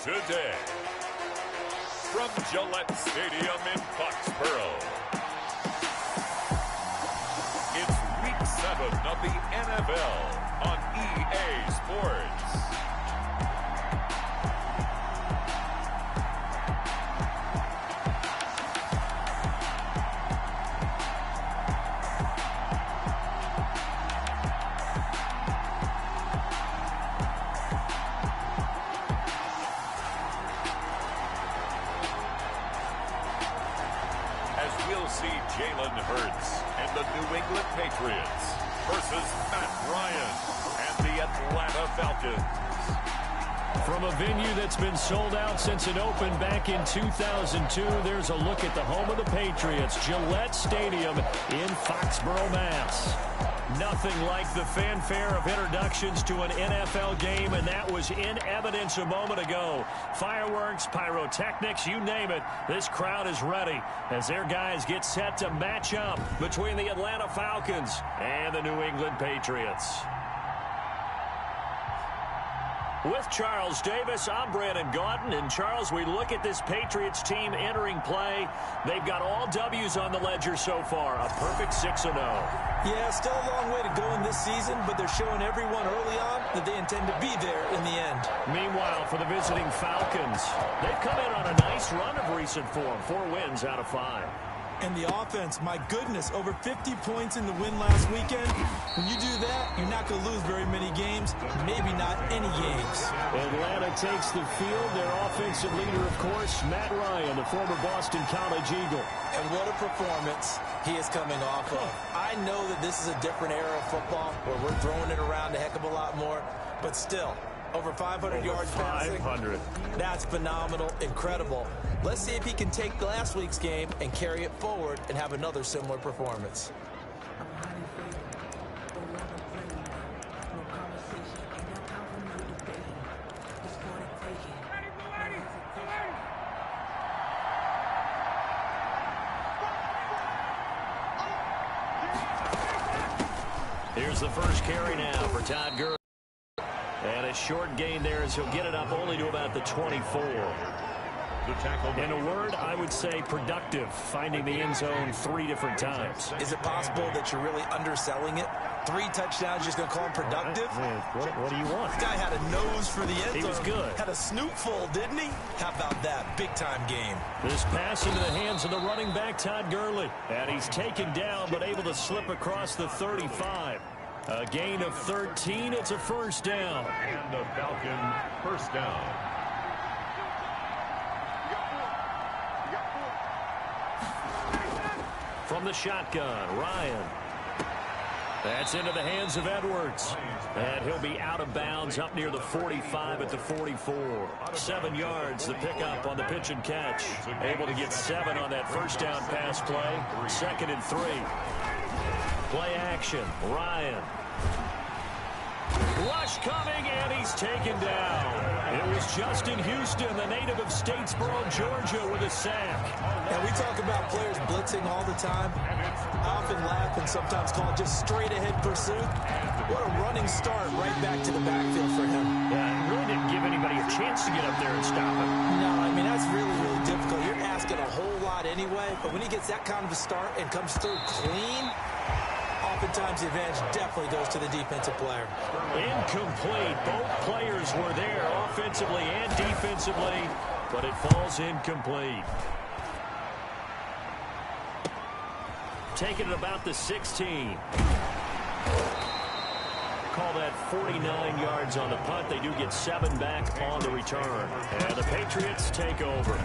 today. From Gillette Stadium in Foxborough, it's Week 7 of the NFL on EA Sports. Jalen Hurts and the New England Patriots versus Matt Ryan and the Atlanta Falcons. From a venue that's been sold out since it opened back in 2002, there's a look at the home of the Patriots, Gillette Stadium in Foxborough, Mass. Nothing like the fanfare of introductions to an NFL game, and that was in evidence a moment ago. Fireworks, pyrotechnics, you name it. This crowd is ready as their guys get set to match up between the Atlanta Falcons and the New England Patriots. With Charles Davis, I'm Brandon Gaudin. And, Charles, we look at this Patriots team entering play. They've got all W's on the ledger so far, a perfect 6-0. Yeah, still a long way to go in this season, but they're showing everyone early on that they intend to be there in the end. Meanwhile, for the visiting Falcons, they've come in on a nice run of recent form, 4 wins out of 5. And the offense, my goodness, over 50 points in the win last weekend. When you do that, you're not going to lose very many games, maybe not any games. Atlanta takes the field. Their offensive leader, of course, Matt Ryan, the former Boston College Eagle. And what a performance he is coming off of. I know that this is a different era of football where we're throwing it around a heck of a lot more, but still, over 500 yards passing. 500. That's phenomenal, incredible. Let's see if he can take last week's game and carry it forward and have another similar performance. Here's the first carry now for Todd Gurley. And a short gain there as he'll get it up only to about the 24. In a word, I would say productive, finding the end zone 3 different times. Is it possible that you're really underselling it? 3 touchdowns, just going to call him productive? What do you want? This guy had a nose for the end zone. He was good. Had a snoopful, didn't he? How about that? Big-time game. This pass into the hands of the running back, Todd Gurley. And he's taken down, but able to slip across the 35. A gain of 13. It's a first down. And the Falcon first down. From the shotgun, Ryan. That's into the hands of Edwards. And he'll be out of bounds up near the 45 at the 44. 7 yards, the pickup on the pitch and catch. Able to get 7 on that first down pass play. 2nd and 3. Play action, Ryan. Rush coming, and he's taken down. It was Justin Houston, the native of Statesboro, Georgia, with a sack. And we talk about players blitzing all the time. I often laugh and sometimes call it just straight-ahead pursuit. What a running start right back to the backfield for him. Yeah, really didn't give anybody a chance to get up there and stop him. No, I mean, that's really, really difficult. You're asking a whole lot anyway, but when he gets that kind of a start and comes through clean, oftentimes the advantage definitely goes to the defensive player. Incomplete. Both players were there offensively and defensively, but it falls incomplete. Taking it about the 16. Call that 49 yards on the punt. They do get 7 back on the return. And the Patriots take over.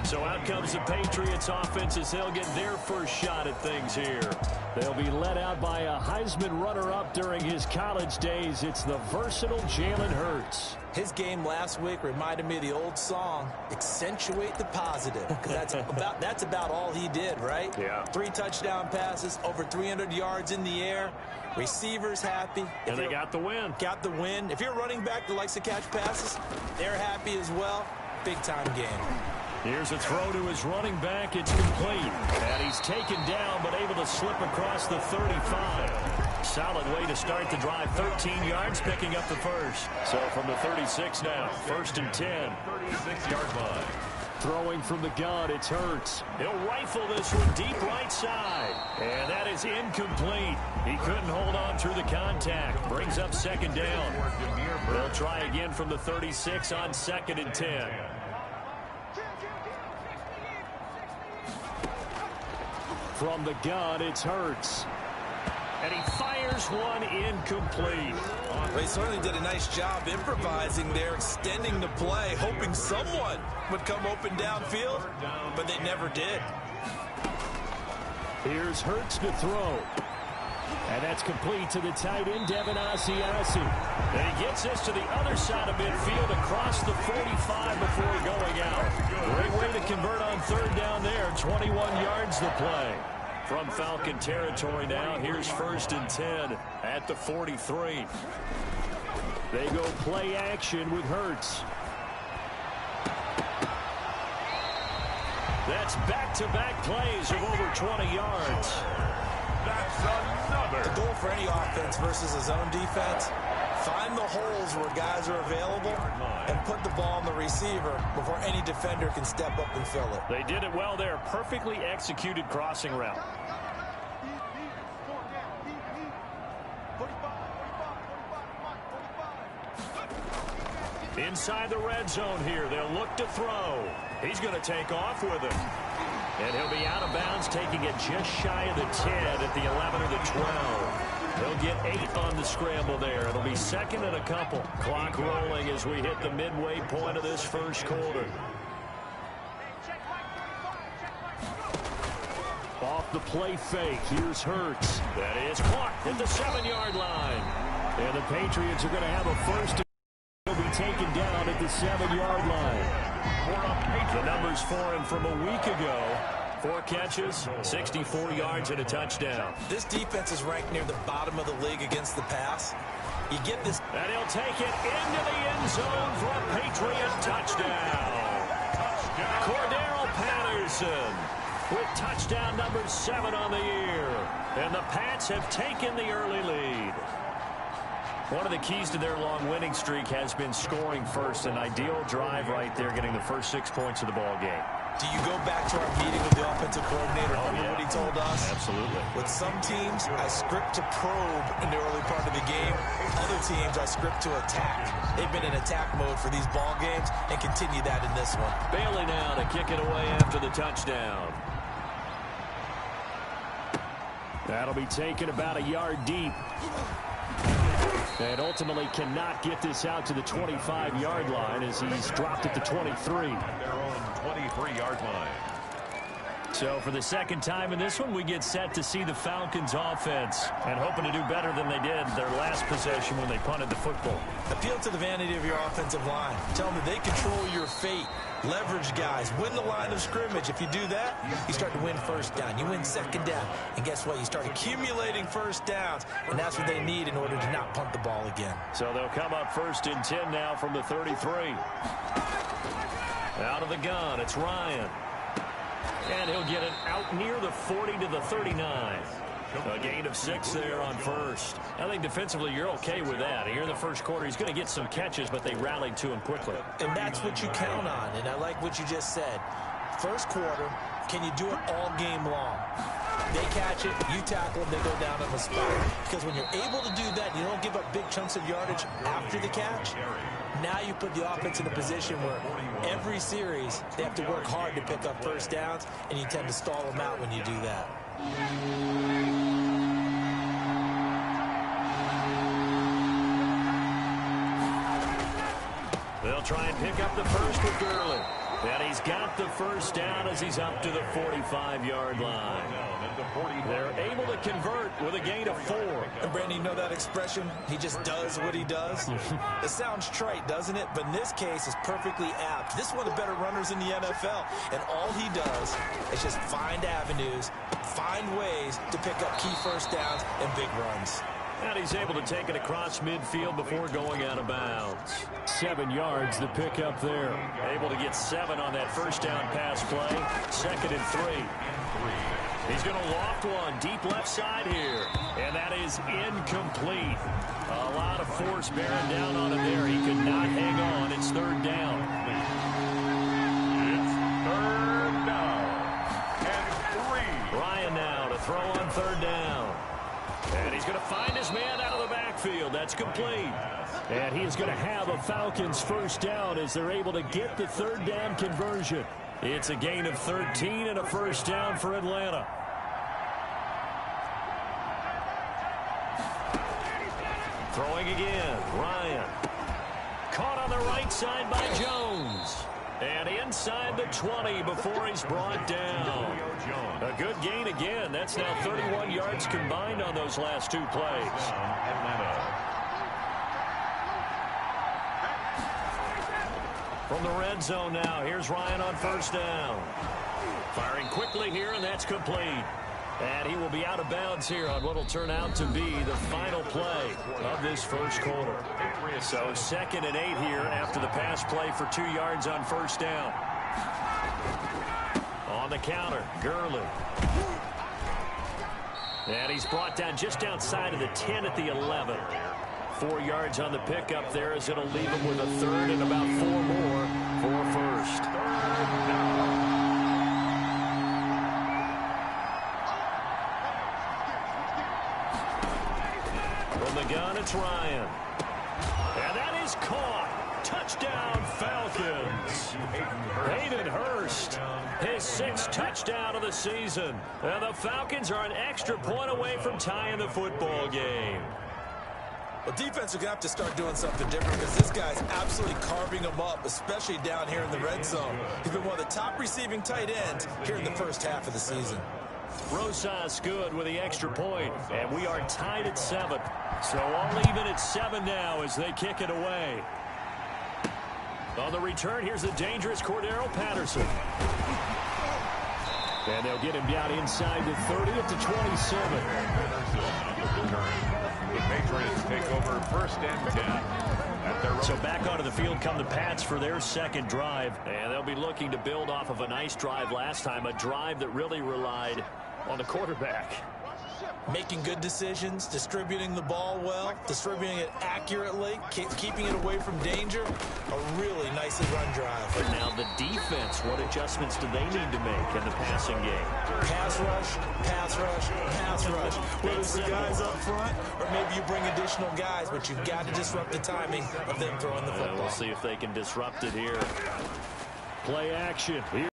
So out comes the Patriots offense as they'll get their first shot at things here. They'll be led out by a Heisman runner-up during his college days. It's the versatile Jalen Hurts. His game last week reminded me of the old song, Accentuate the Positive. Because that's about all he did, right? Yeah. 3 touchdown passes, over 300 yards in the air. Receivers happy. And they got the win. Got the win. If you're a running back that likes to catch passes, they're happy as well. Big-time game. Here's a throw to his running back. It's complete. And he's taken down but able to slip across the 35. Solid way to start the drive. 13 yards, picking up the first. So from the 36 now, 1st and 10. 36-yard line. Throwing from the gun, it's Hurts. He'll rifle this one deep right side. And that is incomplete. He couldn't hold on through the contact. Brings up 2nd down. They'll try again from the 36 on 2nd and 10. From the gun, it's Hurts. And he fires one incomplete. They certainly did a nice job improvising there, extending the play, hoping someone would come open downfield, but they never did. Here's Hurts to throw. And that's complete to the tight end, Devin Asiasi. And he gets this to the other side of midfield across the 45 before going out. Great way to convert on 3rd down there. 21 yards the play. From Falcon territory now, here's 1st and 10 at the 43. They go play action with Hurts. That's back-to-back plays of over 20 yards. That's another. The goal for any offense versus a zone defense, find the holes where guys are available and put the ball on the receiver before any defender can step up and fill it. They did it well there. Perfectly executed crossing route. Inside the red zone here. They'll look to throw. He's going to take off with it. And he'll be out of bounds, taking it just shy of the 10 at the 11 or the 12. They'll get 8 on the scramble there. It'll be 2nd and a couple. Clock rolling as we hit the midway point of this first quarter. Off the play fake. Here's Hurts. That is caught at the 7-yard line. And the Patriots are going to have a first. He'll be taken down at the 7-yard line. The numbers for him from a week ago. 4 catches, 64 yards, and a touchdown. This defense is ranked near the bottom of the league against the pass. You get this. And he'll take it into the end zone for a Patriot touchdown. Cordero Patterson with touchdown number 7 on the year. And the Pats have taken the early lead. One of the keys to their long winning streak has been scoring first. An ideal drive right there, getting the first 6 points of the ball game. Do you go back to our meeting with the offensive coordinator? Remember what he told us? Absolutely. With some teams, I script to probe in the early part of the game. Other teams, I script to attack. They've been in attack mode for these ball games and continue that in this one. Bailey now to kick it away after the touchdown. That'll be taken about a yard deep. And ultimately cannot get this out to the 25-yard line as he's dropped at the 23. Their own 23-yard line. So for the second time in this one, we get set to see the Falcons offense and hoping to do better than they did their last possession when they punted the football. Appeal to the vanity of your offensive line. Tell them that they control your fate. Leverage guys. Win the line of scrimmage. If you do that, you start to win first down. You win 2nd down. And guess what? You start accumulating first downs. And that's what they need in order to not punt the ball again. So they'll come up 1st and 10 now from the 33. Out of the gun, it's Ryan. And he'll get it out near the 40 to the 39. A gain of 6 there on first. I think defensively you're okay with that. Here in the first quarter, he's going to get some catches, but they rallied to him quickly. And that's what you count on. And I like what you just said. First quarter, can you do it all game long? They catch it, you tackle them, they go down on the spot. Because when you're able to do that, you don't give up big chunks of yardage after the catch. Now you put the offense in a position where every series they have to work hard to pick up first downs, and you tend to stall them out when you do that. They'll try and pick up the first with Gurley. And he's got the first down as he's up to the 45-yard line. They're able to convert with a gain of 4. And Brandon, you know that expression? He just does what he does? It sounds trite, doesn't it? But in this case, it's perfectly apt. This is one of the better runners in the NFL. And all he does is just find avenues, find ways to pick up key first downs and big runs. And he's able to take it across midfield before going out of bounds. 7 yards, the pickup there. Able to get 7 on that first down pass play. 2nd and 3. He's going to loft one deep left side here. And that is incomplete. A lot of force bearing down on him there. He could not hang on. It's third down. It's third down and 3. Ryan now to throw on third down. And he's going to find his man out of the backfield. That's complete. And he is going to have a Falcons first down as they're able to get the third down conversion. It's a gain of 13 and a first down for Atlanta. Throwing again, Ryan. Caught on the right side by Jones. And inside the 20 before he's brought down. A good gain again. That's now 31 yards combined on those last two plays. From the red zone now, here's Ryan on first down. Firing quickly here, and that's complete. And he will be out of bounds here on what will turn out to be the final play of this first quarter. So 2nd and 8 here after the pass play for 2 yards on first down. On the counter, Gurley. And he's brought down just outside of the 10 at the 11. 4 yards on the pickup there as it'll leave him with a third and about 4 more for first. From the gun, it's Ryan. And that is caught. Touchdown, Falcons. Hayden Hurst, his 6th touchdown of the season. And the Falcons are an extra point away from tying the football game. Well, defense are going to have to start doing something different because this guy's absolutely carving them up, especially down here in the red zone. He's been one of the top receiving tight ends here in the first half of the season. Rosas good with the extra point, and we are tied at 7. So all even at 7 now as they kick it away. On the return, here's the dangerous Cordero Patterson. And they'll get him down inside the 30 at the 27. The Patriots take over 1st and 10. So back onto the field come the Pats for their 2nd drive. And they'll be looking to build off of a nice drive last time, a drive that really relied on the quarterback. Making good decisions, distributing the ball well, distributing it accurately, keeping it away from danger. A really nicely run drive. But now the defense, what adjustments do they need to make in the passing game? Pass rush, pass rush, pass rush. Whether it's the guys up front or maybe you bring additional guys, but you've got to disrupt the timing of them throwing the football. We'll see if they can disrupt it here. Play action. Here.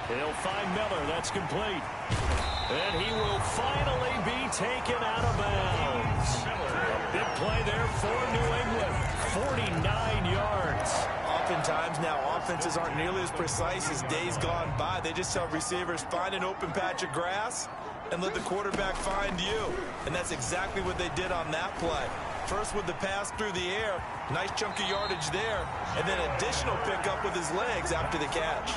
He'll find Miller. That's complete. And he will finally be taken out of bounds. A big play there for New England. 49 yards. Oftentimes now offenses aren't nearly as precise as days gone by. They just tell receivers, find an open patch of grass and let the quarterback find you. And that's exactly what they did on that play. First with the pass through the air, nice chunk of yardage there, and then additional pickup with his legs after the catch.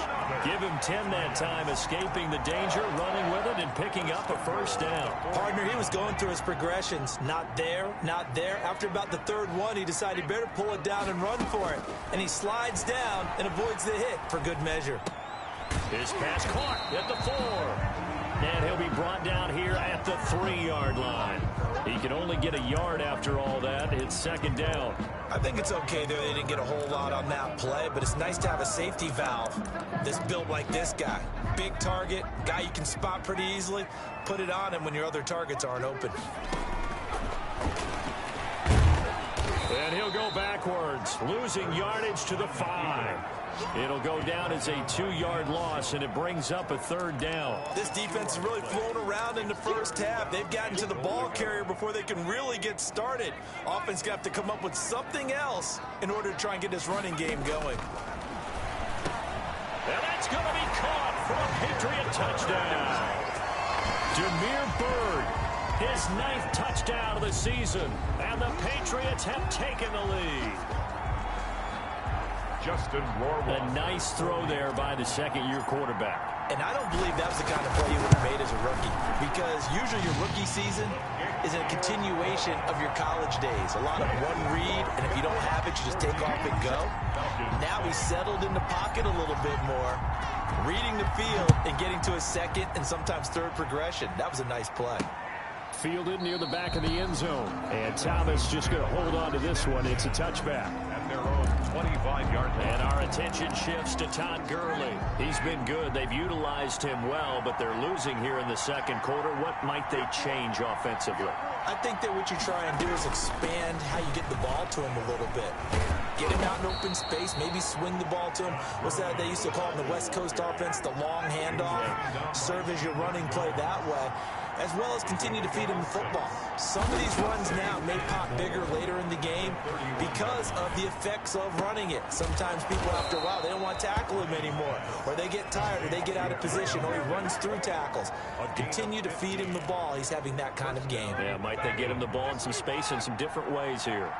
Give him 10 that time, escaping the danger, running with it, and picking up a first down. Partner, he was going through his progressions. Not there, not there. After about the 3rd one, he decided he better pull it down and run for it. And he slides down and avoids the hit for good measure. His pass caught at the 4. And he'll be brought down here at the 3-yard line. He can only get a yard after all that. It's 2nd down. I think it's okay there. They didn't get a whole lot on that play, but it's nice to have a safety valve that's built like this guy. Big target, guy you can spot pretty easily. Put it on him when your other targets aren't open. And he'll go backwards, losing yardage to the 5. It'll go down as a 2-yard loss, and it brings up a 3rd down. This defense has really flown around in the first half. They've gotten to the ball carrier before they can really get started. Offense got to come up with something else in order to try and get this running game going. And that's going to be caught for a Patriot touchdown. Demir Bird, his 9th touchdown of the season, and the Patriots have taken the lead. Justin Rohrwald. A nice throw there by the 2nd-year quarterback. And I don't believe that was the kind of play you would have made as a rookie, because usually your rookie season is a continuation of your college days. A lot of one read, and if you don't have it, you just take off and go. Now he's settled in the pocket a little bit more, Reading the field and getting to a second and sometimes third progression. That was a nice play. Fielded near the back of the end zone. And Thomas just going to hold on to this one. It's a touchback. At their own 25-yard line. And our attention shifts to Todd Gurley. He's been good. They've utilized him well, but they're losing here in the second quarter. What might they change offensively? I think that what you try and do is expand how you get the ball to him a little bit. Get him out in open space, maybe swing the ball to him. What's that they used to call in the West Coast offense, the long handoff? Serve as your running play that way, as well as continue to feed him the football. Some of these runs now may pop bigger later in the game because of the effects of running it. Sometimes people, after a while, they don't want to tackle him anymore, or they get tired, or they get out of position, or he runs through tackles. Continue to feed him the ball. He's having that kind of game. Yeah, might they get him the ball in some space in some different ways here.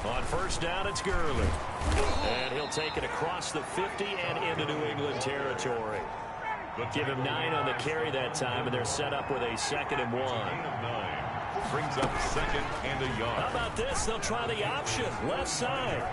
On first down, it's Gurley. And he'll take it across the 50 and into New England territory. Give him 9 on the carry that time, and they're set up with a 2nd and 1. Brings up 2nd and a yard. How about this? They'll try the option. Left side.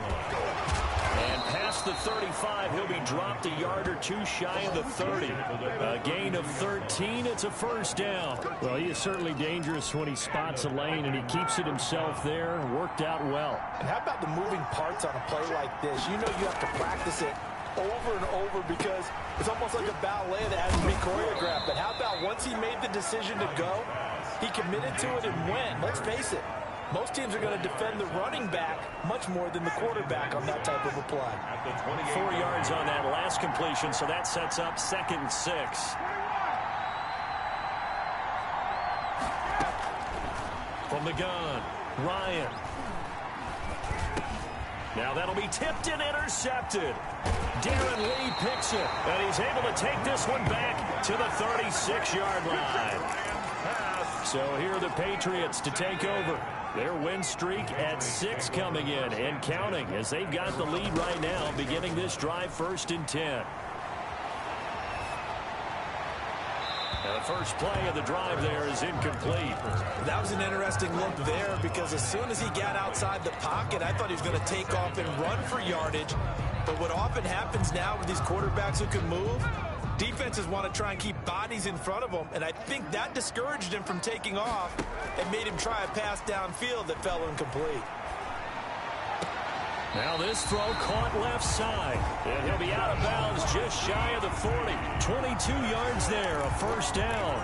And past the 35, he'll be dropped a yard or two shy of the 30. A gain of 13. It's a first down. Well, he is certainly dangerous when he spots a lane, and he keeps it himself there. Worked out well. And how about the moving parts on a play like this? You know you have to practice it over and over because it's almost like a ballet that has to be choreographed. But how about once he made the decision to go, he committed to it and went. Let's face it. Most teams are going to defend the running back much more than the quarterback on that type of a play. 4 yards on that last completion, so that sets up 2nd and 6. From the gun, Ryan. Now that'll be tipped and intercepted. Darren Lee picks it, and he's able to take this one back to the 36-yard line. So here are the Patriots to take over. Their win streak at 6 coming in and counting as they've got the lead right now, beginning this drive 1st and 10. And the first play of the drive there is incomplete. That was an interesting look there because as soon as he got outside the pocket, I thought he was going to take off and run for yardage. But what often happens now with these quarterbacks who can move, defenses want to try and keep bodies in front of them, and I think that discouraged him from taking off and made him try a pass downfield that fell incomplete. Now this throw caught left side, and he'll be out of bounds just shy of the 40. 22 yards there, a first down.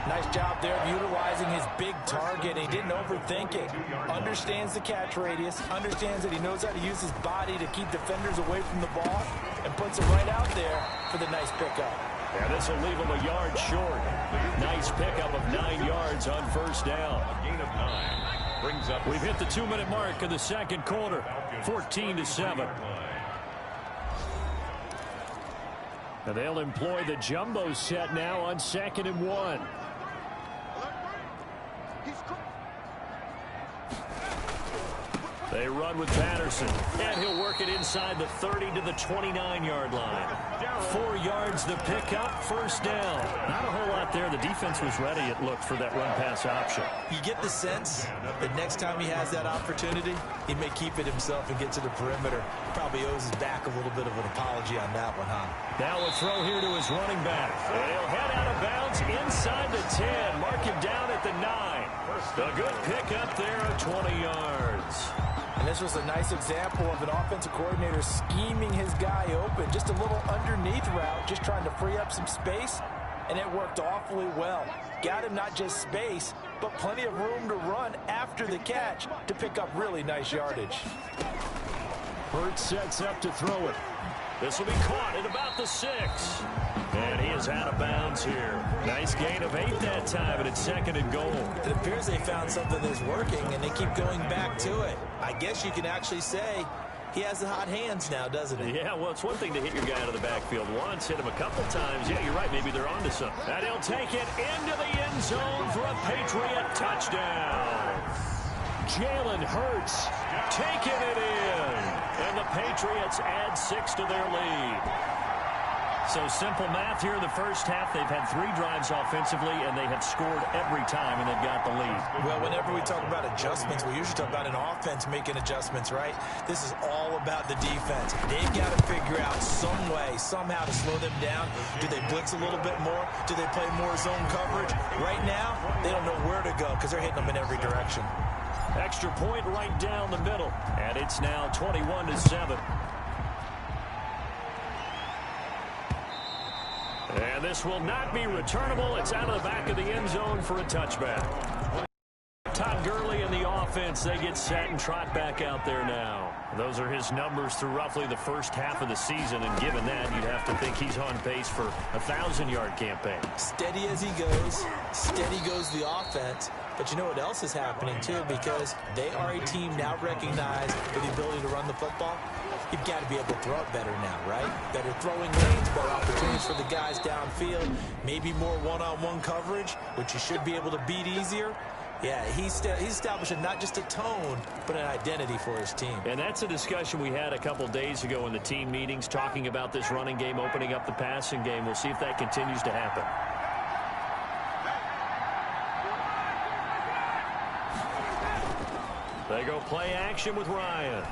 Nice job there of utilizing his big target. He didn't overthink it. Understands the catch radius, understands that he knows how to use his body to keep defenders away from the ball, and puts it right out there for the nice pickup. Yeah, this will leave him a yard short. Nice pickup of 9 yards on first down. A gain of 9. Brings up. We've hit the 2-minute mark of the second quarter, 14-7. And they'll employ the jumbo set now on 2nd and 1. They run with Patterson, and he'll work it inside the 30 to the 29-yard line. 4 yards the pickup, first down. Not a whole lot there. The defense was ready, it looked, for that run-pass option. You get the sense that next time he has that opportunity, he may keep it himself and get to the perimeter. Probably owes his back a little bit of an apology on that one, huh? Now a throw here to his running back. And he'll head out of bounds inside the 10. Mark him down at the 9. A good pickup there at 20 yards. And this was a nice example of an offensive coordinator scheming his guy open. Just a little underneath route, just trying to free up some space, and it worked awfully well. Got him not just space, but plenty of room to run after the catch to pick up really nice yardage. Hurts sets up to throw it. This will be caught at about the 6. And he is out of bounds here. Nice gain of 8 that time, and it's 2nd and goal. It appears they found something that's working, and they keep going back to it. I guess you can actually say he has the hot hands now, doesn't he? Yeah, well, it's one thing to hit your guy out of the backfield once, hit him a couple times. Yeah, you're right. Maybe they're onto something. And he'll take it into the end zone for a Patriot touchdown. Jalen Hurts taking it in. And the Patriots add 6 to their lead. So simple math here in the first half. They've had 3 drives offensively, and they have scored every time, and they've got the lead. Well, whenever we talk about adjustments, we usually talk about an offense making adjustments, right? This is all about the defense. They've got to figure out some way, somehow to slow them down. Do they blitz a little bit more? Do they play more zone coverage? Right now, they don't know where to go because they're hitting them in every direction. Extra point right down the middle, and it's now 21-7. And this will not be returnable. It's out of the back of the end zone for a touchback. Todd Gurley and the offense, they get set and trot back out there now. Those are his numbers through roughly the first half of the season, and given that, you'd have to think he's on pace for a 1,000-yard campaign. Steady as he goes, steady goes the offense. But you know what else is happening, too, because they are a team now recognized for the ability to run the football. You've got to be able to throw it better now, right? Better throwing lanes, better opportunities for the guys downfield, maybe more one-on-one coverage, which you should be able to beat easier. Yeah, he's establishing not just a tone, but an identity for his team. And that's a discussion we had a couple days ago in the team meetings, talking about this running game opening up the passing game. We'll see if that continues to happen. They go play action with Ryan.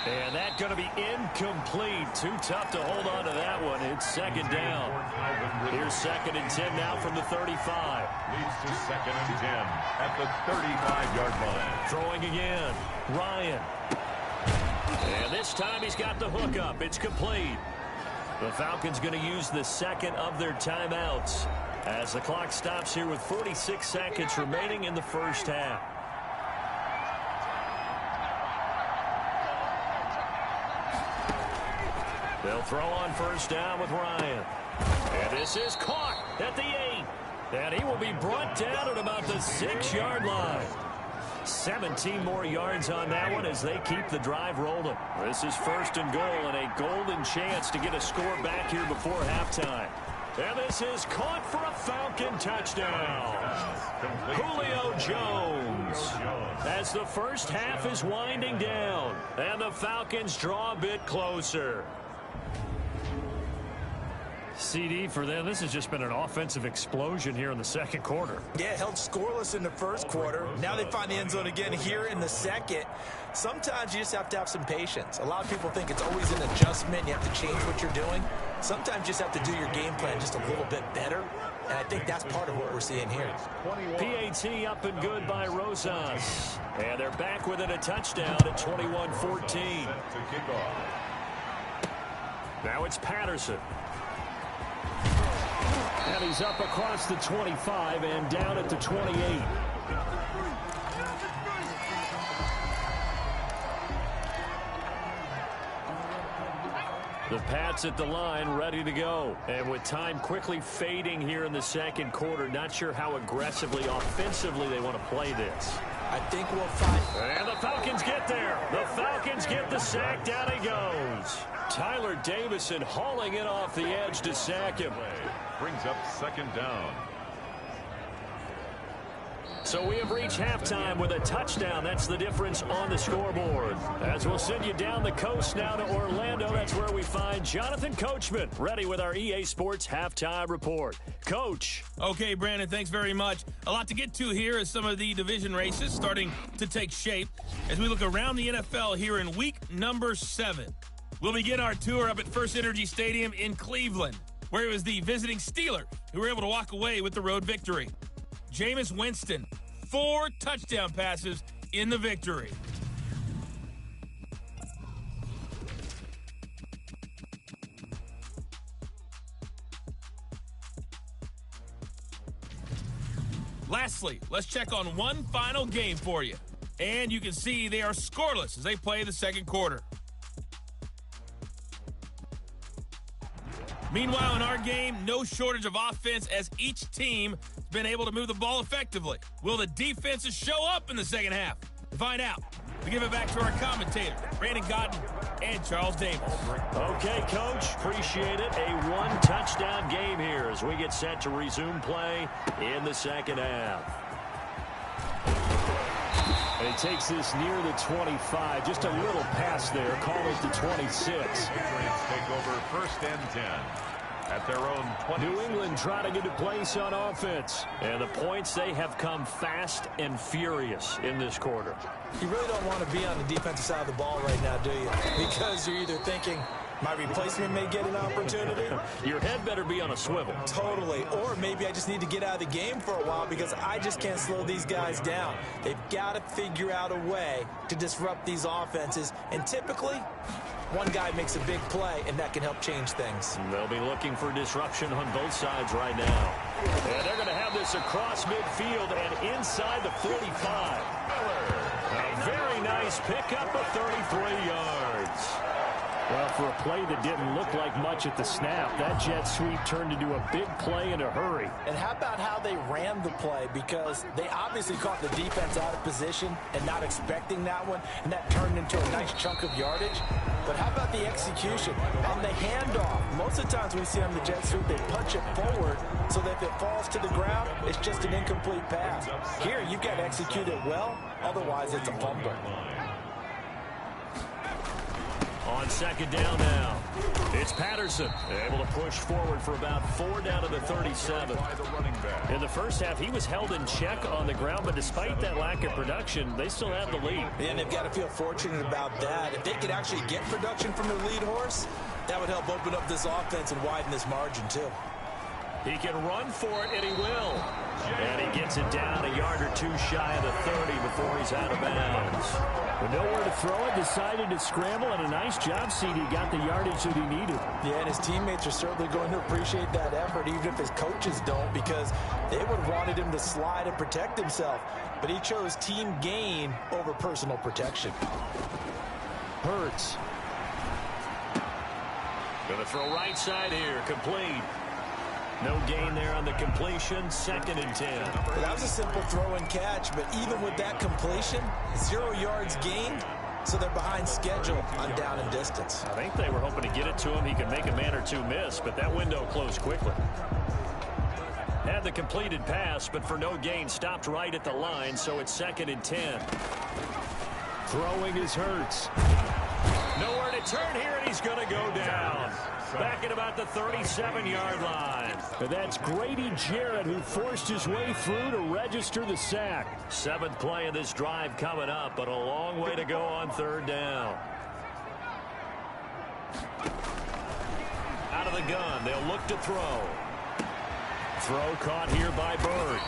And that's going to be incomplete. Too tough to hold on to that one. It's second down. Here's 2nd and 10 now from the 35. Leads to 2nd and 10 at the 35-yard line. Throwing again. Ryan. And this time he's got the hook up. It's complete. The Falcons going to use the second of their timeouts as the clock stops here with 46 seconds remaining in the first half. They'll throw on first down with Ryan. And this is caught at the 8. And he will be brought down at about the 6-yard line. 17 more yards on that one as they keep the drive rolling. This is 1st and goal and a golden chance to get a score back here before halftime. And this is caught for a Falcon touchdown. Julio Jones. As the first half is winding down and the Falcons draw a bit closer. CD for them. This has just been an offensive explosion here in the second quarter. Yeah, held scoreless in the first quarter. Now they find the end zone again here in the second. Sometimes you just have to have some patience. A lot of people think it's always an adjustment. You have to change what you're doing. Sometimes you just have to do your game plan just a little bit better. And I think that's part of what we're seeing here. PAT up and good by Rosas. And they're back within a touchdown at 21-14. Now it's Patterson. And he's up across the 25 and down at the 28. The Pats at the line, ready to go. And with time quickly fading here in the second quarter, not sure how aggressively, offensively they want to play this. I think we'll find. And the Falcons get there. The Falcons get the sack. Down he goes. Tyler Davison hauling it off the edge to sack him. Brings up 2nd down. So we have reached halftime with a touchdown. That's the difference on the scoreboard. As we'll send you down the coast now to Orlando, that's where we find Jonathan Coachman, ready with our EA Sports Halftime Report. Coach. Okay, Brandon, thanks very much. A lot to get to here as some of the division races starting to take shape as we look around the NFL here in week number 7. We'll begin our tour up at First Energy Stadium in Cleveland, where it was the visiting Steelers who were able to walk away with the road victory. Jameis Winston, 4 touchdown passes in the victory. Lastly, let's check on one final game for you. And you can see they are scoreless as they play the second quarter. Meanwhile, in our game, no shortage of offense as each team has been able to move the ball effectively. Will the defenses show up in the second half? To find out, we give it back to our commentators, Brandon Godden and Charles Davis. Okay, Coach, appreciate it. A one-touchdown game here as we get set to resume play in the second half. And he takes this near the 25. Just a little pass there. Call it the 26. Patriots take over 1st and 10. At their own 20. New England trying to get a place on offense. And the points, they have come fast and furious in this quarter. You really don't want to be on the defensive side of the ball right now, do you? Because you're either thinking, my replacement may get an opportunity. Your head better be on a swivel. Totally. Or maybe I just need to get out of the game for a while because I just can't slow these guys down. They've got to figure out a way to disrupt these offenses. And typically, one guy makes a big play, and that can help change things. They'll be looking for disruption on both sides right now. And they're going to have this across midfield and inside the 45. A very nice pickup of 33 yards. Well, for a play that didn't look like much at the snap, that jet sweep turned into a big play in a hurry. And how about how they ran the play? Because they obviously caught the defense out of position and not expecting that one, and that turned into a nice chunk of yardage. But how about the execution? On the handoff, most of the times we see on the jet sweep, they punch it forward so that if it falls to the ground, it's just an incomplete pass. Here, you've got to execute it well, otherwise it's a fumble. On 2nd down now, it's Patterson, able to push forward for about 4 down to the 37. In the first half, he was held in check on the ground, but despite that lack of production, they still have the lead. And they've got to feel fortunate about that. If they could actually get production from their lead horse, that would help open up this offense and widen this margin, too. He can run for it, and he will. And he gets it down a yard or two shy of the 30 before he's out of bounds. With nowhere to throw it, decided to scramble, and a nice job, CD. Got the yardage that he needed. Yeah, and his teammates are certainly going to appreciate that effort, even if his coaches don't, because they would have wanted him to slide and protect himself. But he chose team gain over personal protection. Hurts. Going to throw right side here, complete. No gain there on the completion, 2nd and 10. Well, that was a simple throw and catch, but even with that completion, 0 yards gained, so they're behind schedule on down and distance. I think they were hoping to get it to him. He could make a man or two miss, but that window closed quickly. Had the completed pass, but for no gain, stopped right at the line, so it's 2nd and 10. Throwing is Hurts. Nowhere to turn here, and he's going to go down. Back at about the 37-yard line. And that's Grady Jarrett, who forced his way through to register the sack. 7th play of this drive coming up, but a long way to go on 3rd down. Out of the gun, they'll look to throw. Throw caught here by Bird.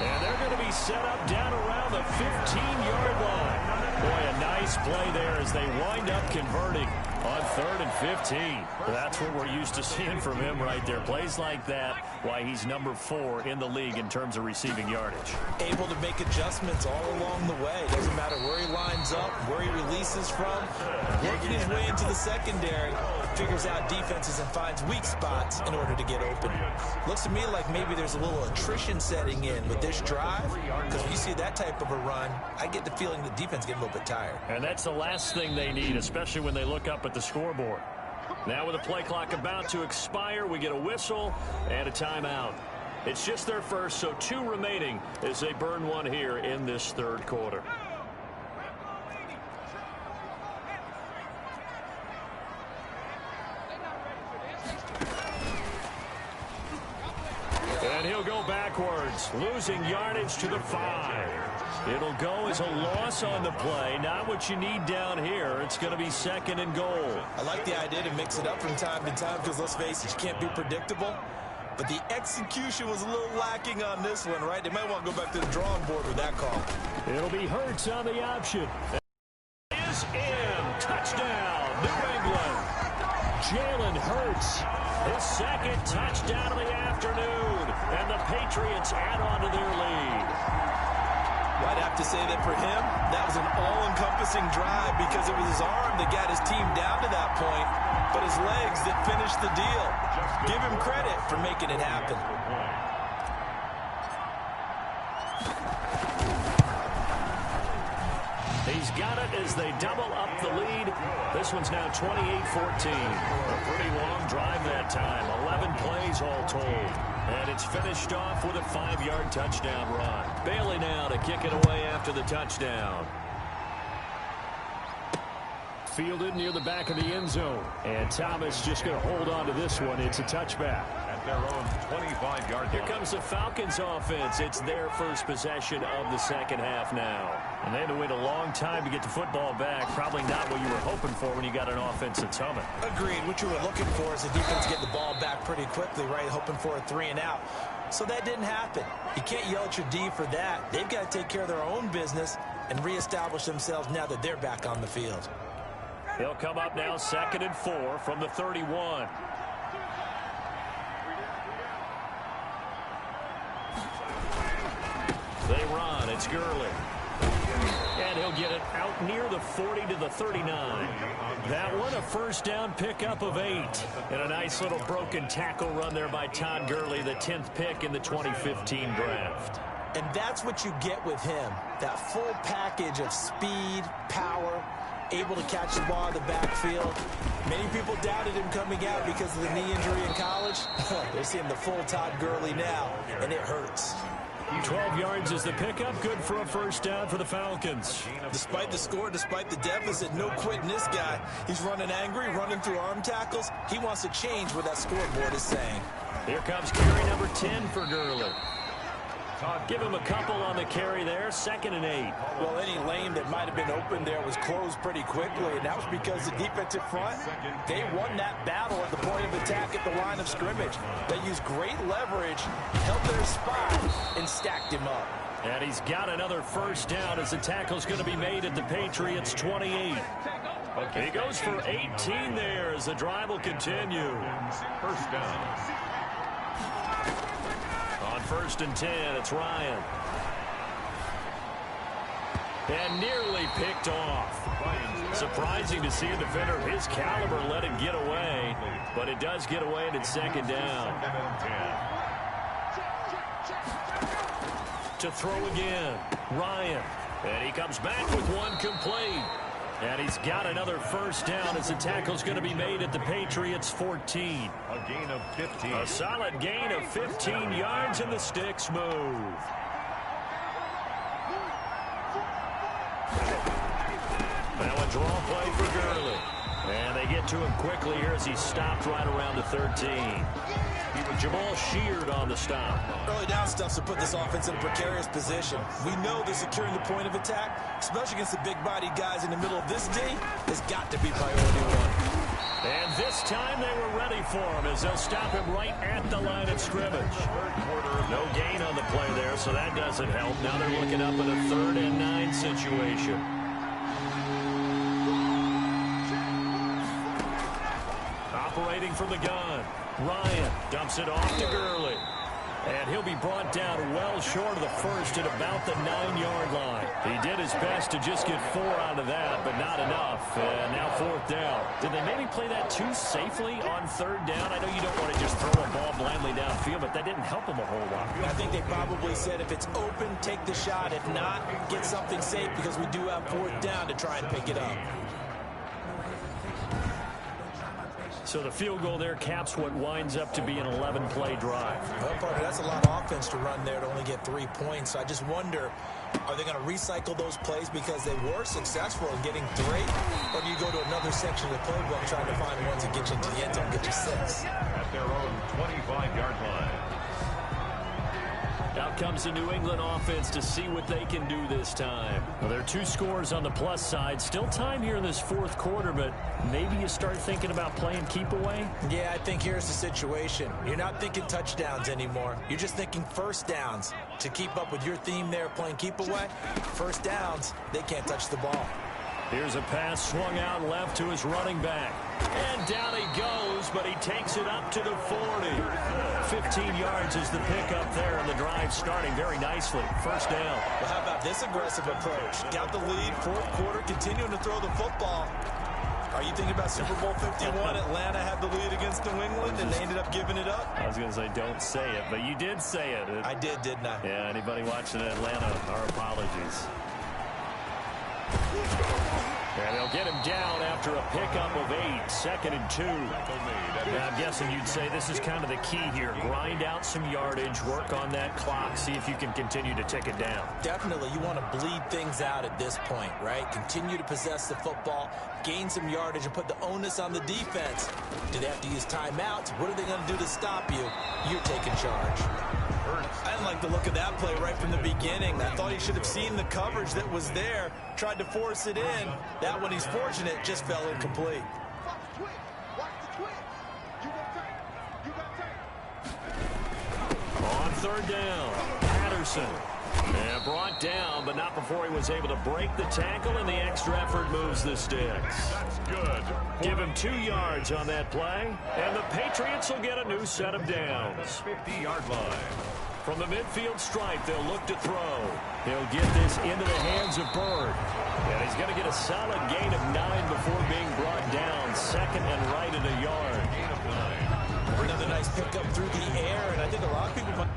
And they're going to be set up down around the 15-yard line. Boy, a nice play there as they wind up converting on 3rd and 15. That's what we're used to seeing from him right there. Plays like that, why he's number 4 in the league in terms of receiving yardage. Able to make adjustments all along the way. Doesn't matter where he lines up, where he releases from. Working his way into the secondary, figures out defenses and finds weak spots in order to get open. Looks to me like maybe there's a little attrition setting in with this drive, because when you see that type of a run, I get the feeling the defense getting a little bit tired. And that's the last thing they need, especially when they look up at the scoreboard. Now with the play clock about to expire, we get a whistle and a timeout. It's just their first, so 2 remaining as they burn one here in this 3rd quarter. And he'll go backwards, losing yardage to the 5. It'll go as a loss on the play. Not what you need down here. It's going to be 2nd and goal. I like the idea to mix it up from time to time because, let's face it, you can't be predictable. But the execution was a little lacking on this one, right? They might want to go back to the drawing board with that call. It'll be Hurts on the option. Is in. Touchdown, New England. Jalen Hurts, his 2nd touchdown of the afternoon. And the Patriots add on to their lead. Well, I'd have to say that for him, that was an all-encompassing drive because it was his arm that got his team down to that point, but his legs that finished the deal. Give him credit for making it happen. He's got it as they double up the lead. This one's now 28-14. A pretty long drive that time. 11 plays all told. And it's finished off with a 5-yard touchdown run. Bailey now to kick it away after the touchdown. fielded near the back of the end zone. And Thomas just going to hold on to this one. It's a touchback. At their own 25-yard line. Here comes the Falcons offense. It's their first possession of the second half now. And they had to wait a long time to get the football back. Probably not what you were hoping for when you got an offense that's humming. Agreed. What you were looking for is the defense get the ball back pretty quickly, right? Hoping for a 3-and-out. So that didn't happen. You can't yell at your D for that. They've got to take care of their own business and reestablish themselves now that they're back on the field. They'll come up now 2nd and 4 from the 31. They run. It's Gurley. And he'll get it out near the 40 to the 39. That one a first down pickup of 8. And a nice little broken tackle run there by Todd Gurley, the 10th pick in the 2015 draft. And that's what you get with him. That full package of speed, power, able to catch the ball in the backfield. Many people doubted him coming out because of the knee injury in college. They're seeing the full Todd Gurley now, and it hurts. 12 yards is the pickup. Good for a first down for the Falcons. Despite the score, despite the deficit, no quitting this guy. He's running angry, running through arm tackles. He wants to change what that scoreboard is saying. Here comes carry number 10 for Gurley. Give him a couple on the carry there. 2nd and 8. Well, any lane that might have been open there was closed pretty quickly, and that was because the defensive front, they won that battle at the point of attack at the line of scrimmage. They used great leverage, held their spot, and stacked him up. And he's got another first down as the tackle's going to be made at the Patriots' 28. He goes for 18 there as the drive will continue. First down. On 1st and 10, it's Ryan. And nearly picked off. Surprising to see a defender of his caliber let it get away, but it does get away and it's 2nd down. To throw again, Ryan. And he comes back with one complete. And he's got another first down as the tackle's going to be made at the Patriots' 14. A gain of 15. A solid gain of 15 yards, and the sticks move. Now a draw play for Gurley. And they get to him quickly here as he's stopped right around the 13. Jamal sheared on the stop. Early down stuff to put this offense in a precarious position. We know they're securing the point of attack, especially against the big-bodied guys in the middle of this D. Has got to be priority one. And this time they were ready for him as they'll stop him right at the line of scrimmage. No gain on the play there, so that doesn't help. Now they're looking up at a 3rd and 9 situation. Operating from the gun. Ryan dumps it off to Gurley. And he'll be brought down well short of the first at about the 9-yard line. He did his best to just get 4 out of that, but not enough. And now 4th down. Did they maybe play that too safely on 3rd down? I know you don't want to just throw a ball blindly downfield, but that didn't help him a whole lot. I think they probably said if it's open, take the shot. If not, get something safe because we do have 4th down to try and pick it up. So the field goal there caps what winds up to be an 11-play drive. Well, partner, that's a lot of offense to run there to only get 3 points. So I just wonder, are they going to recycle those plays because they were successful in getting 3? Or do you go to another section of the playbook trying to find ones that get you into the end zone, get you 6? At their own 25-yard line. Out comes the New England offense to see what they can do this time. Well, there are 2 scores on the plus side. Still time here in this 4th quarter, but maybe you start thinking about playing keep away? Yeah, I think here's the situation. You're not thinking touchdowns anymore. You're just thinking first downs. To keep up with your theme there, playing keep away, first downs, they can't touch the ball. Here's a pass swung out left to his running back. And down he goes, but he takes it up to the 40. 15 yards is the pickup there, and the drive starting very nicely. First down. Well, how about this aggressive approach? Got the lead, 4th quarter, continuing to throw the football. Are you thinking about Super Bowl 51? Atlanta had the lead against New England, and they ended up giving it up? I was going to say don't say it, but you did say it. I did, didn't I? Yeah, anybody watching Atlanta, our apologies. And they'll get him down after a pickup of 8, 2nd and 2. Yeah, I'm guessing you'd say this is kind of the key here. Grind out some yardage, work on that clock, see if you can continue to tick it down. Definitely, you want to bleed things out at this point, right? Continue to possess the football, gain some yardage, and put the onus on the defense. Do they have to use timeouts? What are they going to do to stop you? You're taking charge. I didn't like the look of that play right from the beginning. I thought he should have seen the coverage that was there, tried to force it in. That one, he's fortunate, just fell incomplete. On 3rd down, Patterson. And brought down, but not before he was able to break the tackle, and the extra effort moves the sticks. That's good. Give him 2 yards on that play, and the Patriots will get a new set of downs. 50-yard line. From the midfield stripe, they'll look to throw. He'll get this into the hands of Bird. And he's going to get a solid gain of 9 before being brought down. 2nd and right at a yard. Gain of 9. Another nice pickup through the air, and I think a lot of people might...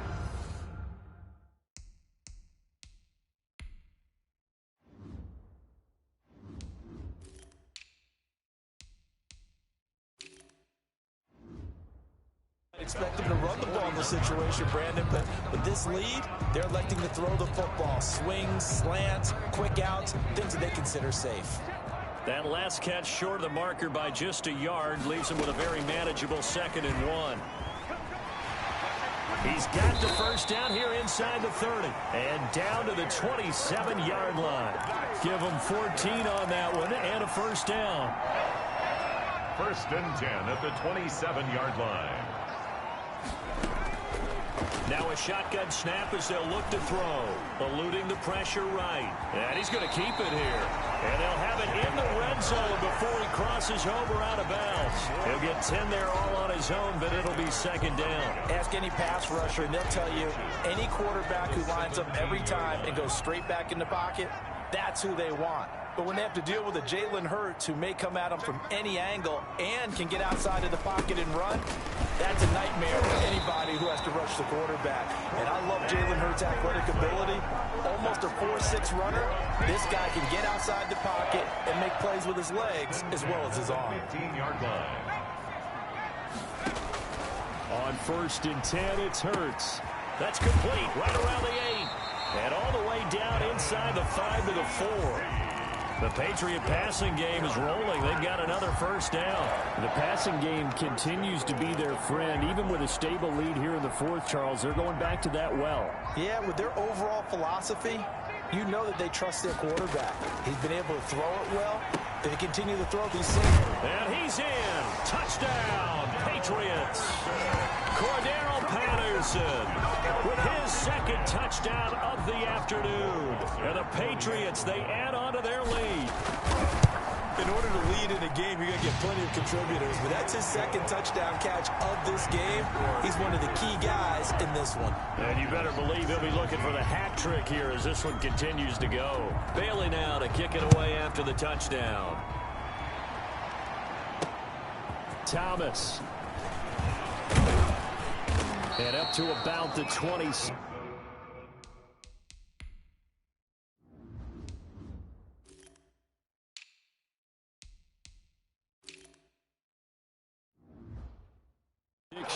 expect them to run the ball in this situation, Brandon, but with this lead, they're electing to throw the football. Swings, slants, quick outs, things that they consider safe. That last catch short of the marker by just a yard leaves him with a very manageable 2nd and 1. He's got the first down here inside the 30 and down to the 27-yard line. Give him 14 on that one and a first down. 1st and 10 at the 27-yard line. Now a shotgun snap as they'll look to throw. Eluding the pressure right. And he's going to keep it here. And they'll have it in the red zone before he crosses over out of bounds. He'll get 10 there all on his own, but it'll be 2nd down. Ask any pass rusher, and they'll tell you any quarterback who lines up every time and goes straight back in the pocket, that's who they want. But when they have to deal with a Jalen Hurts who may come at them from any angle and can get outside of the pocket and run, that's a nightmare for anybody who has to rush the quarterback. And I love Jalen Hurts' athletic ability. Almost a 4'6" runner. This guy can get outside the pocket and make plays with his legs as well as his arm. 15-yard line. On 1st and 10, it's Hurts. That's complete right around the 8. And all the way down inside the 5 to the 4. The Patriot passing game is rolling. They've got another first down. The passing game continues to be their friend. Even with a stable lead here in the 4th, Charles, they're going back to that well. Yeah, with their overall philosophy, you know that they trust their quarterback. He's been able to throw it well. They continue to throw these things. And he's in. Touchdown, Patriots. Cordero Patterson with his 2nd touchdown of the afternoon. And the Patriots, they add on to their lead. In order to lead in a game, you're going to get plenty of contributors, but that's his 2nd touchdown catch of this game. He's one of the key guys in this one. And you better believe he'll be looking for the hat trick here as this one continues to go. Bailey now to kick it away after the touchdown. Thomas. And up to about the 20.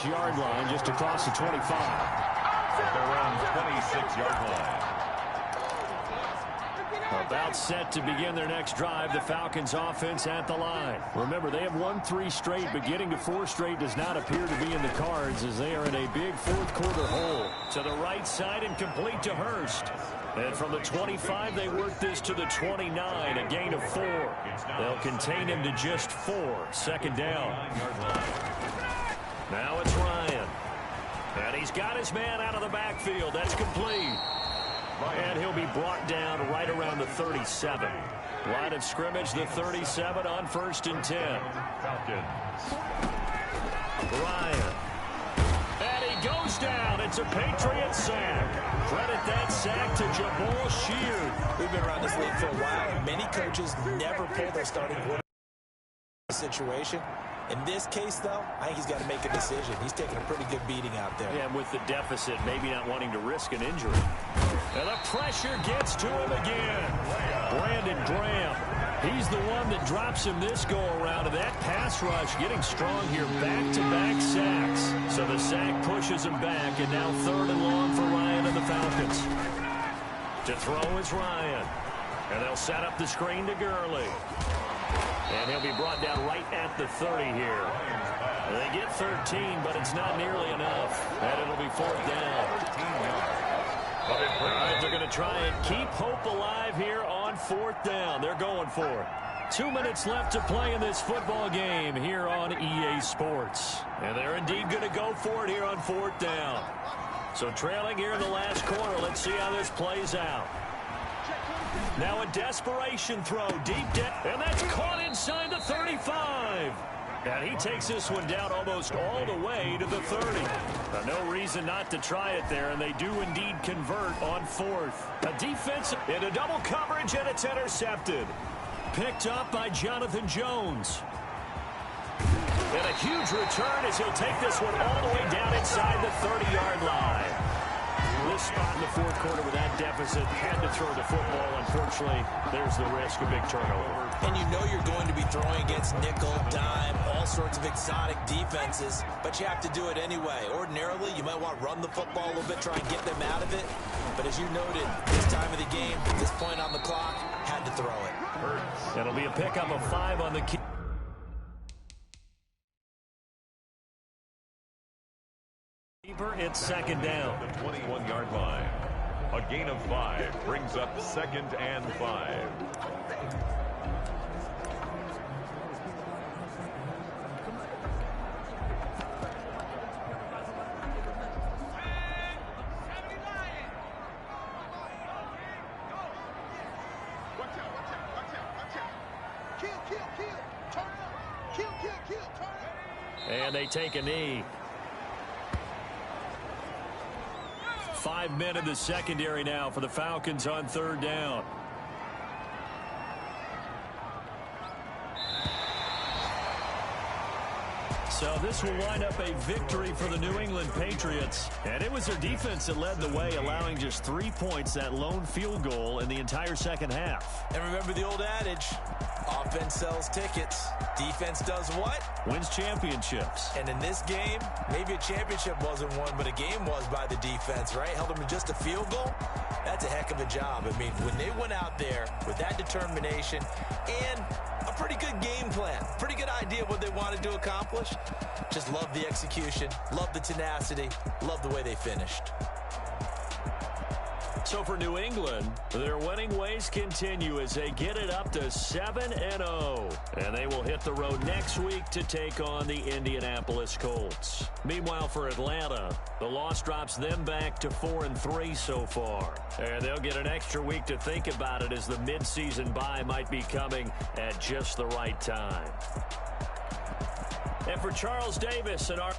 Yard line just across the 25. Around 26-yard line. About set to begin their next drive. The Falcons offense at the line. Remember, they have won 3 straight, but getting to 4 straight does not appear to be in the cards as they are in a big 4th quarter hole. To the right side and complete to Hurst. And from the 25, they work this to the 29, a gain of 4. They'll contain him to just 4. 2nd down. Now it's Ryan. And he's got his man out of the backfield. That's complete. And he'll be brought down right around the 37. Line of scrimmage, the 37 on 1st and 10. Falcons. Ryan. And he goes down. It's a Patriot sack. Credit that sack to Jabal Sheard. We've been around this league for a while, and many coaches never pull their starting quarterback situation. In this case, though, I think he's got to make a decision. He's taking a pretty good beating out there. Yeah, and with the deficit, maybe not wanting to risk an injury. And the pressure gets to him again. Brandon Graham He's the one that drops him this go-around, and that pass rush getting strong here. Back-to-back sacks. So the sack pushes him back, and now 3rd and long for Ryan and the Falcons. To throw is Ryan. And they'll set up the screen to Gurley. And he'll be brought down right at the 30 here. They get 13, but it's not nearly enough. And it'll be 4th down. All right, they're going to try and keep hope alive here on 4th down. They're going for it. 2 minutes left to play in this football game here on EA Sports. And they're indeed going to go for it here on 4th down. So trailing here in the last quarter. Let's see how this plays out. Now a desperation throw deep down, and that's caught inside the 35. And he takes this one down almost all the way to the 30. No reason not to try it there, and they do indeed convert on 4th. A defense into double coverage, and it's intercepted. Picked up by Jonathan Jones. And a huge return as he'll take this one all the way down inside the 30-yard line. This spot in the 4th quarter with that deficit, had to throw the football. Unfortunately, there's the risk of big turnover. And you know you're going to be throwing against nickel, dime, all sorts of exotic defenses, but you have to do it anyway. Ordinarily, you might want to run the football a little bit, try and get them out of it. But as you noted, this time of the game, at this point on the clock, had to throw it. It'll be a pickup of 5 on the key. It's 2nd down. The 21-yard line. A gain of 5 brings up 2nd and 5. And they take a knee. 5 men in the secondary now for the Falcons on 3rd down. So this will wind up a victory for the New England Patriots. And it was their defense that led the way, allowing just 3 points, that lone field goal in the entire second half. And remember the old adage, offense sells tickets. Defense does what? Wins championships. And in this game, maybe a championship wasn't won, but a game was by the defense, right? Held them to just a field goal. That's a heck of a job. I mean, when they went out there with that determination and a pretty good game plan, pretty good idea of what they wanted to accomplish, just love the execution, love the tenacity, love the way they finished. So for New England, their winning ways continue as they get it up to 7-0. And they will hit the road next week to take on the Indianapolis Colts. Meanwhile, for Atlanta, the loss drops them back to 4-3 so far. And they'll get an extra week to think about it as the midseason bye might be coming at just the right time. And for Charles Davis and our...